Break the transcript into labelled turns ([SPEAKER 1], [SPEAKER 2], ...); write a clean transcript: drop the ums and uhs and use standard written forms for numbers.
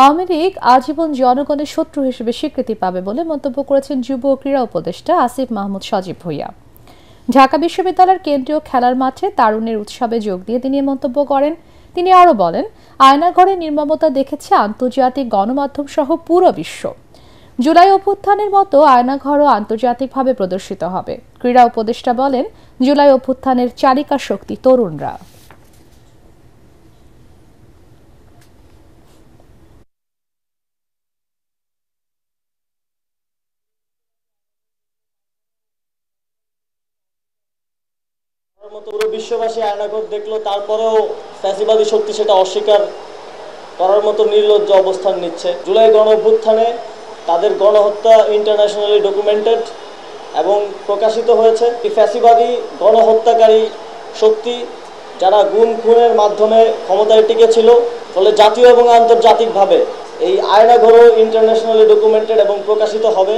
[SPEAKER 1] আওয়ামী লীগ আজীবন জনগণের শত্রু হিসেবে স্বীকৃতি পাবে বলে মন্তব্য করেছেন যুব ও ক্রীড়া উপদেষ্টা আসিফ মাহমুদ সজীব ভূঁইয়া। ঢাকা বিশ্ববিদ্যালয়ের কেন্দ্রীয় খেলার মাঠে তারুণ্যের উৎসবে যোগ দিয়ে তিনি মন্তব্য করেন। তিনি আরও বলেন, আয়নাঘরের নির্মমতা দেখেছে আন্তর্জাতিক গণমাধ্যম সহ পুরো বিশ্ব। জুলাই অভ্যুত্থানের মতো আয়নাঘরও আন্তর্জাতিকভাবে প্রদর্শিত হবে। ক্রীড়া উপদেষ্টা বলেন, জুলাই অভ্যুত্থানের চালিকা শক্তি তরুণরা।
[SPEAKER 2] পুরো বিশ্ববাসী আয়নাঘর দেখলো, তারপরেও ফ্যাসিবাদী শক্তি সেটা অস্বীকার করার মতো নির্লজ্জ অবস্থান নিচ্ছে। জুলাই গণ অভ্যুত্থানে তাদের গণহত্যা ইন্টারন্যাশনালি ডকুমেন্টেড এবং প্রকাশিত হয়েছে। ফ্যাসিবাদী গণহত্যাকারী শক্তি যারা গুম খুনের মাধ্যমে ক্ষমতায় টিকেছিল, ফলে জাতীয় এবং আন্তর্জাতিকভাবে এই আয়নাঘরও ইন্টারন্যাশনালি ডকুমেন্টেড এবং প্রকাশিত হবে।